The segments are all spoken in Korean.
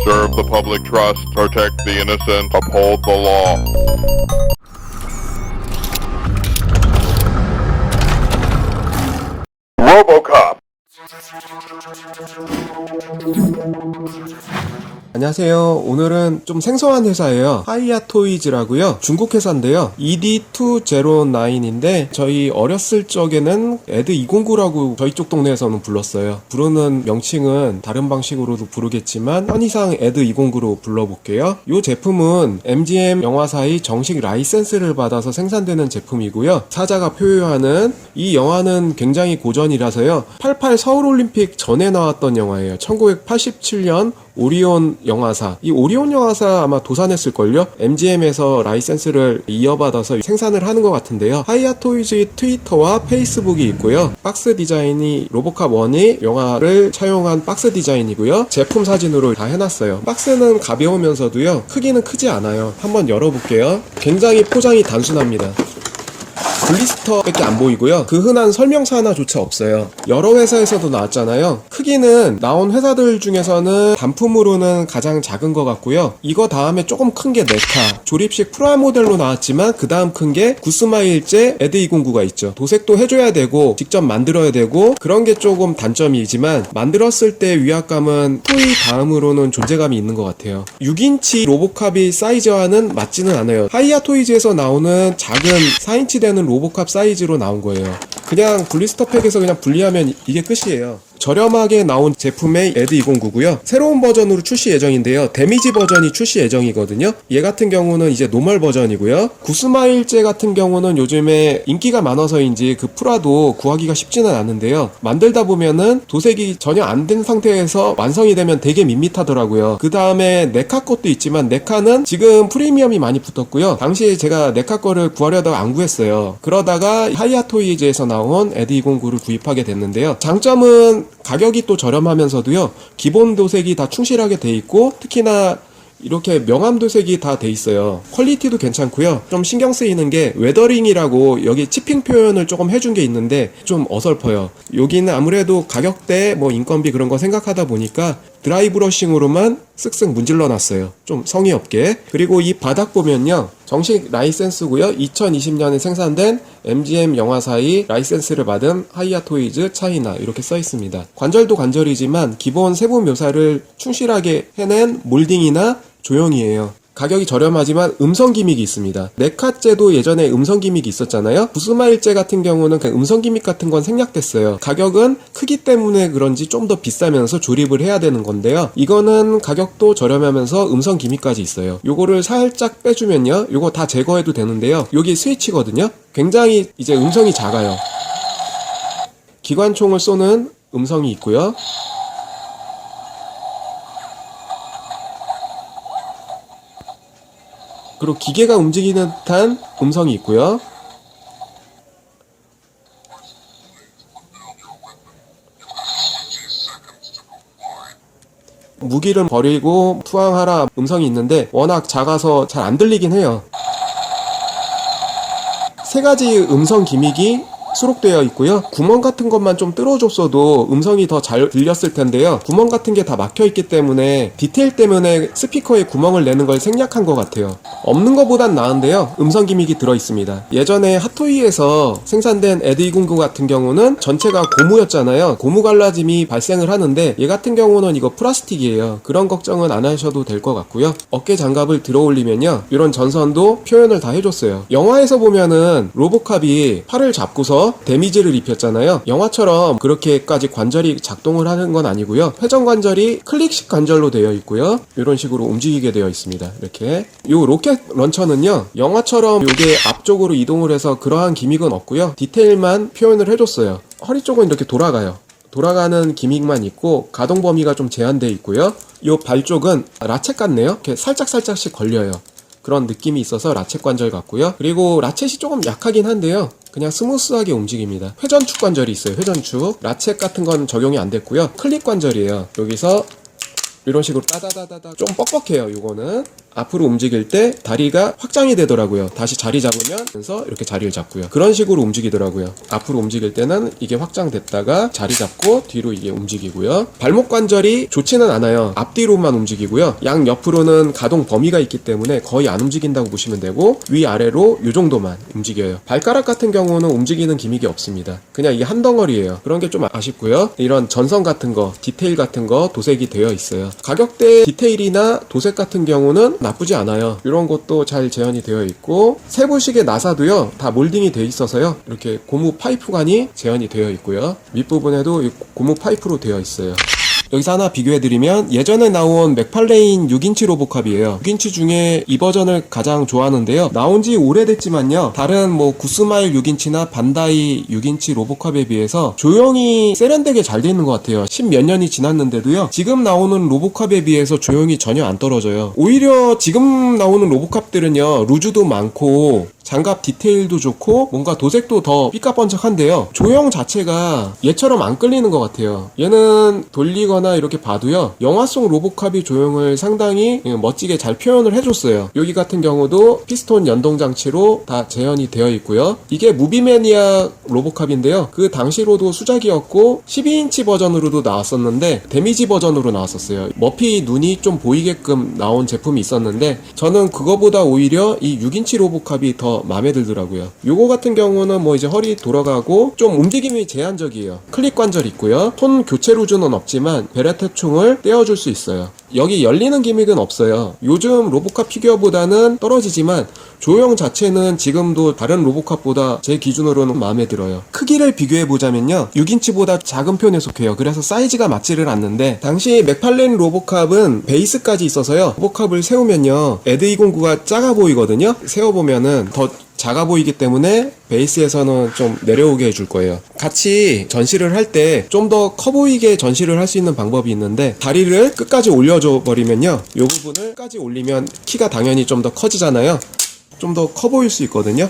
preserve the public trust, protect the innocent, uphold the law. RoboCop. 안녕하세요. 오늘은 좀 생소한 회사예요. 하이아토이즈라고요. 중국 회사인데요. ED209인데 저희 어렸을 적에는 에드209라고 저희 쪽 동네에서는 불렀어요. 부르는 명칭은 다른 방식으로도 부르겠지만 편의상 에드209로 불러볼게요. 이 제품은 MGM 영화사의 정식 라이센스를 받아서 생산되는 제품이고요. 사자가 표효하는 이 영화는 굉장히 고전이라서요. 88 서울올림픽 전에 나왔던 영화예요. 1987년 오리온 영화사. 이 오리온 영화사 아마 도산했을걸요? MGM에서 라이센스를 이어받아서 생산을 하는 것 같은데요. 하이아토이즈의 트위터와 페이스북이 있고요. 박스 디자인이 로보캅 1이 영화를 차용한 박스 디자인이고요. 제품 사진으로 다 해놨어요. 박스는 가벼우면서도요. 크기는 크지 않아요. 한번 열어볼게요. 굉장히 포장이 단순합니다. 블리스터밖에 안 보이고요. 그 흔한 설명서 하나조차 없어요. 여러 회사에서도 나왔잖아요. 크기는 나온 회사들 중에서는 단품으로는 가장 작은 것 같고요. 이거 다음에 조금 큰 게 네카 조립식 프라모델로 나왔지만 그 다음 큰 게 구스마일제 에드209가 있죠. 도색도 해줘야 되고 직접 만들어야 되고 그런 게 조금 단점이지만 만들었을 때 위압감은 토이 다음으로는 존재감이 있는 것 같아요. 6인치 로보캅이 사이즈와는 맞지는 않아요. 하이아토이즈에서 나오는 작은 4인치 되는 로보캅 사이즈로 나온 거예요. 그냥 블리스터 팩에서 그냥 분리하면 이게 끝이에요. 저렴하게 나온 제품의 에드209고요. 새로운 버전으로 출시 예정인데요. 데미지 버전이 출시 예정이거든요. 얘 같은 경우는 이제 노멀 버전이고요. 구스마일제 같은 경우는 요즘에 인기가 많아서인지 그 프라도 구하기가 쉽지는 않은데요. 만들다 보면은 도색이 전혀 안 된 상태에서 완성이 되면 되게 밋밋하더라고요. 그 다음에 네카 것도 있지만 네카는 지금 프리미엄이 많이 붙었고요. 당시에 제가 네카 거를 구하려다가 안 구했어요. 그러다가 하이아토이즈에서 나온 에드209를 구입하게 됐는데요. 장점은 가격이 또 저렴하면서도요. 기본 도색이 다 충실하게 돼 있고 특히나 이렇게 명암 도색이 다 돼 있어요. 퀄리티도 괜찮고요. 좀 신경 쓰이는 게 웨더링이라고 여기 치핑 표현을 조금 해준 게 있는데 좀 어설퍼요. 여기는 아무래도 가격대 뭐 인건비 그런 거 생각하다 보니까 드라이 브러싱으로만 쓱쓱 문질러 놨어요. 좀 성의 없게. 그리고 이 바닥 보면요. 정식 라이센스고요. 2020년에 생산된 MGM 영화사의 라이센스를 받은 하이아토이즈 차이나 이렇게 써 있습니다. 관절도 관절이지만 기본 세부 묘사를 충실하게 해낸 몰딩이나 조형이에요. 가격이 저렴하지만 음성 기믹이 있습니다. 네카제도 예전에 음성 기믹이 있었잖아요. 구스마일제 같은 경우는 그냥 음성 기믹 같은 건 생략됐어요. 가격은 크기 때문에 그런지 좀 더 비싸면서 조립을 해야 되는 건데요. 이거는 가격도 저렴하면서 음성 기믹까지 있어요. 요거를 살짝 빼주면요. 요거 다 제거해도 되는데요. 여기 스위치거든요. 굉장히 이제 음성이 작아요. 기관총을 쏘는 음성이 있고요. 그리고 기계가 움직이는 듯한 음성이 있고요. 무기를 버리고 투항하라 음성이 있는데 워낙 작아서 잘 안 들리긴 해요. 세 가지 음성 기믹이 수록되어 있고요. 구멍 같은 것만 좀 뚫어줬어도 음성이 더 잘 들렸을 텐데요. 구멍 같은 게 다 막혀있기 때문에 디테일 때문에 스피커에 구멍을 내는 걸 생략한 것 같아요. 없는 것보단 나은데요. 음성 기믹이 들어있습니다. 예전에 핫토이에서 생산된 에드209 같은 경우는 전체가 고무였잖아요. 고무 갈라짐이 발생을 하는데 얘 같은 경우는 이거 플라스틱이에요. 그런 걱정은 안 하셔도 될 것 같고요. 어깨 장갑을 들어 올리면요. 이런 전선도 표현을 다 해줬어요. 영화에서 보면은 로보캅이 팔을 잡고서 데미지를 입혔잖아요. 영화처럼 그렇게까지 관절이 작동을 하는 건 아니고요. 회전 관절이 클릭식 관절로 되어 있고요. 이런 식으로 움직이게 되어 있습니다. 이렇게. 요 로켓 런처는요. 영화처럼 요게 앞쪽으로 이동을 해서 그러한 기믹은 없고요. 디테일만 표현을 해줬어요. 허리 쪽은 이렇게 돌아가요. 돌아가는 기믹만 있고 가동 범위가 좀 제한되어 있고요. 요 발 쪽은 라쳇 같네요. 이렇게 살짝씩 걸려요. 그런 느낌이 있어서 라쳇 관절 같고요. 그리고 라쳇이 조금 약하긴 한데요. 그냥 스무스하게 움직입니다. 회전축 관절이 있어요. 회전축. 라쳇 같은 건 적용이 안 됐고요. 클릭 관절이에요. 여기서 이런 식으로 따다다다다 좀 뻑뻑해요. 요거는 앞으로 움직일 때 다리가 확장이 되더라고요. 다시 자리 잡으면서 이렇게 자리를 잡고요. 그런 식으로 움직이더라고요. 앞으로 움직일 때는 이게 확장됐다가 자리 잡고 뒤로 이게 움직이고요. 발목 관절이 좋지는 않아요. 앞뒤로만 움직이고요. 양 옆으로는 가동 범위가 있기 때문에 거의 안 움직인다고 보시면 되고 위아래로 이 정도만 움직여요. 발가락 같은 경우는 움직이는 기믹이 없습니다. 그냥 이게 한 덩어리예요. 그런 게 좀 아쉽고요. 이런 전선 같은 거, 디테일 같은 거 도색이 되어 있어요. 가격대 디테일이나 도색 같은 경우는 나쁘지 않아요. 이런 것도 잘 재현이 되어 있고 세부식의 나사도요 다 몰딩이 되어 있어서요 이렇게 고무 파이프관이 재현이 되어 있고요. 밑부분에도 이 고무 파이프로 되어 있어요. 여기서 하나 비교해드리면 예전에 나온 맥팔레인 6인치 로보캅이에요. 6인치 중에 이 버전을 가장 좋아하는데요. 나온지 오래됐지만요. 다른 뭐 구스마일 6인치나 반다이 6인치 로보캅에 비해서 조형이 세련되게 잘 돼 있는 것 같아요. 10몇 년이 지났는데도요. 지금 나오는 로보캅에 비해서 조형이 전혀 안 떨어져요. 오히려 지금 나오는 로보캅들은요. 루즈도 많고 장갑 디테일도 좋고 뭔가 도색도 더 삐까번쩍한데요. 조형 자체가 얘처럼 안 끌리는 것 같아요. 얘는 돌리거나 이렇게 봐도요. 영화 속 로보캅이 조형을 상당히 멋지게 잘 표현을 해줬어요. 여기 같은 경우도 피스톤 연동 장치로 다 재현이 되어 있고요. 이게 무비매니아 로보캅인데요. 그 당시로도 수작이었고 12인치 버전으로도 나왔었는데 데미지 버전으로 나왔었어요. 머피 눈이 좀 보이게끔 나온 제품이 있었는데 저는 그거보다 오히려 이 6인치 로보캅이 더 마음에 들더라고요. 요거 같은 경우는 뭐 이제 허리 돌아가고 좀 움직임이 제한적이에요. 클릭 관절 있고요. 톤 교체 루즈는 없지만 베레테 총을 떼어줄 수 있어요. 여기 열리는 기믹은 없어요. 요즘 로보캅 피규어보다는 떨어지지만 조형 자체는 지금도 다른 로보캅보다 제 기준으로는 마음에 들어요. 크기를 비교해보자면요. 6인치보다 작은 편에 속해요. 그래서 사이즈가 맞지를 않는데 당시 맥팔레인 로보캅은 베이스까지 있어서요. 로보캅을 세우면요. 에드209가 작아 보이거든요. 세워보면은 더 작아 보이기 때문에 베이스에서는 좀 내려오게 해줄 거예요. 같이 전시를 할 때 좀 더 커 보이게 전시를 할 수 있는 방법이 있는데 다리를 끝까지 올려줘 버리면요. 이 부분을 끝까지 올리면 키가 당연히 좀 더 커지잖아요. 좀 더 커 보일 수 있거든요.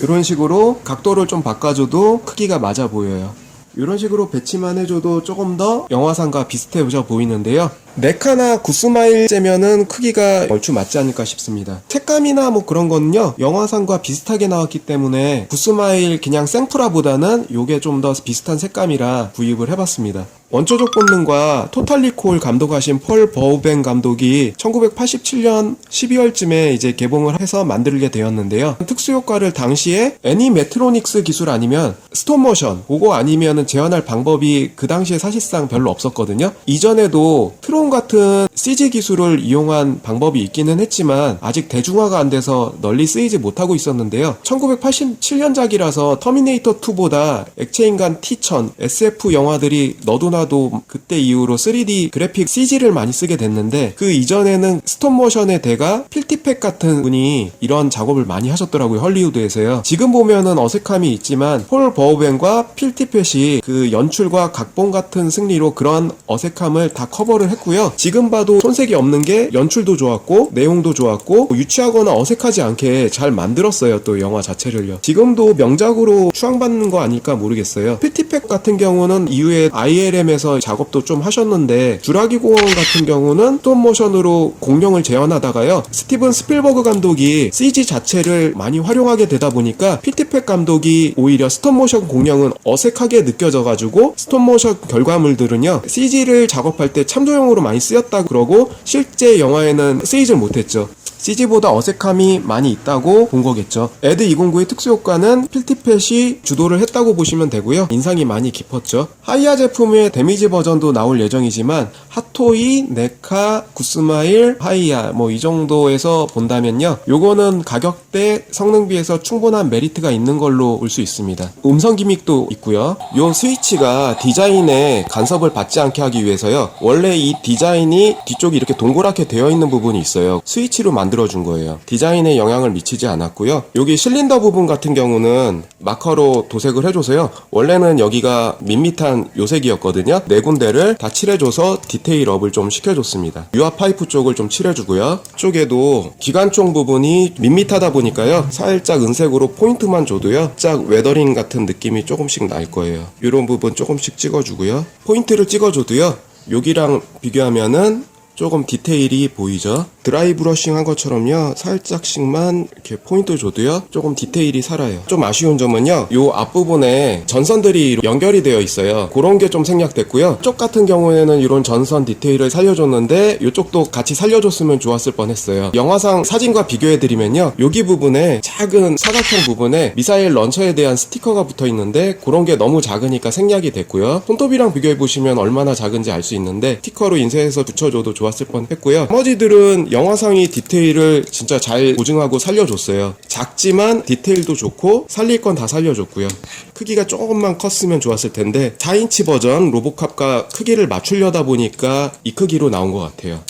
이런 식으로 각도를 좀 바꿔줘도 크기가 맞아 보여요. 이런 식으로 배치만 해줘도 조금 더 영화상과 비슷해져 보이는데요. 네카나 구스마일째면은 크기가 얼추 맞지 않을까 싶습니다. 색감이나 뭐 그런 거는요 영화상과 비슷하게 나왔기 때문에 구스마일 그냥 생프라보다는 요게 좀 더 비슷한 색감이라 구입을 해봤습니다. 원초적 본능과 토탈리콜 감독하신 폴 버우뱅 감독이 1987년 12월쯤에 이제 개봉을 해서 만들게 되었는데요. 특수효과를 당시에 애니메트로닉스 기술 아니면 스톱모션 그거 아니면은 재현할 방법이 그 당시에 사실상 별로 없었거든요. 이전에도 트론 같은 CG 기술을 이용한 방법이 있기는 했지만 아직 대중화가 안 돼서 널리 쓰이지 못하고 있었는데요. 1987년작이라서 터미네이터 2보다 액체인간 T-1000, SF 영화들이 너도나도 그때 이후로 3D 그래픽 CG를 많이 쓰게 됐는데 그 이전에는 스톱모션의 대가 필티팩 같은 분이 이런 작업을 많이 하셨더라고요. 헐리우드에서요. 지금 보면은 어색함이 있지만 폴 버우뱅과 필티펫이 그 연출과 각본 같은 승리로 그런 어색함을 다 커버를 했고요. 지금 봐도 손색이 없는 게 연출도 좋았고 내용도 좋았고 유치하거나 어색하지 않게 잘 만들었어요. 또 영화 자체를요. 지금도 명작으로 추앙받는 거 아닐까 모르겠어요. 필티팩 같은 경우는 이후에 ILM에서 작업도 좀 하셨는데 주라기 공원 같은 경우는 스톱모션으로 공룡을 재현하다가요. 스티븐 스필버그 감독이 CG 자체를 많이 활용하게 되다 보니까 필티팩 감독이 오히려 스톱모션 공룡은 어색하게 느껴져가지고 스톱모션 결과물들은요 CG를 작업할 때 참조용으로 많이 쓰였다 그러고 실제 영화에는 쓰이질 못했죠. CG보다 어색함이 많이 있다고 본 거겠죠. 에드209의 특수효과는 필티펫이 주도를 했다고 보시면 되고요. 인상이 많이 깊었죠. 하이아 제품의 데미지 버전도 나올 예정이지만 핫토이, 네카, 구스마일, 하이아 뭐 이 정도에서 본다면요. 요거는 가격대 성능비에서 충분한 메리트가 있는 걸로 볼 수 있습니다. 음성 기믹도 있고요. 요 스위치가 디자인에 간섭을 받지 않게 하기 위해서요. 원래 이 디자인이 뒤쪽이 이렇게 동그랗게 되어 있는 부분이 있어요. 스위치로 만들어준 거예요. 디자인에 영향을 미치지 않았고요. 여기 실린더 부분 같은 경우는 마커로 도색을 해줘서요. 원래는 여기가 밋밋한 요색이었거든요. 네 군데를 다 칠해줘서 디테일업을 좀 시켜줬습니다. 유압 파이프 쪽을 좀 칠해주고요. 쪽에도 기관총 부분이 밋밋하다 보니까요. 살짝 은색으로 포인트만 줘도요. 살짝 웨더링 같은 느낌이 조금씩 날 거예요. 이런 부분 조금씩 찍어주고요. 포인트를 찍어줘도요. 여기랑 비교하면은 조금 디테일이 보이죠? 드라이 브러싱 한 것처럼요, 살짝씩만 이렇게 포인트 줘도요, 조금 디테일이 살아요. 좀 아쉬운 점은요, 요 앞부분에 전선들이 연결이 되어 있어요. 그런 게 좀 생략됐고요. 이쪽 같은 경우에는 이런 전선 디테일을 살려줬는데 이쪽도 같이 살려줬으면 좋았을 뻔했어요. 영화상 사진과 비교해드리면요, 여기 부분에 작은 사각형 부분에 미사일 런처에 대한 스티커가 붙어 있는데 그런 게 너무 작으니까 생략이 됐고요. 손톱이랑 비교해보시면 얼마나 작은지 알 수 있는데 스티커로 인쇄해서 붙여줘도 좋았을 뻔했고요. 나머지들은 영화상이 디테일을 진짜 잘 보증하고 살려줬어요. 작지만 디테일도 좋고 살릴 건 다 살려줬고요. 크기가 조금만 컸으면 좋았을 텐데 4인치 버전 로보캅과 크기를 맞추려다 보니까 이 크기로 나온 것 같아요.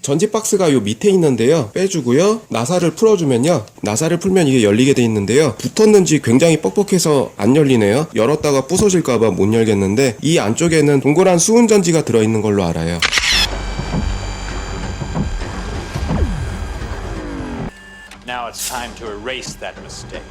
전지 박스가 요 밑에 있는데요, 빼주고요, 나사를 풀어주면요, 나사를 풀면 이게 열리게 돼 있는데요, 붙었는지 굉장히 뻑뻑해서 안 열리네요. 열었다가 부서질까봐 못 열겠는데 이 안쪽에는 동그란 수은 전지가 들어있는 걸로 알아요. Now it's time to erase that mistake.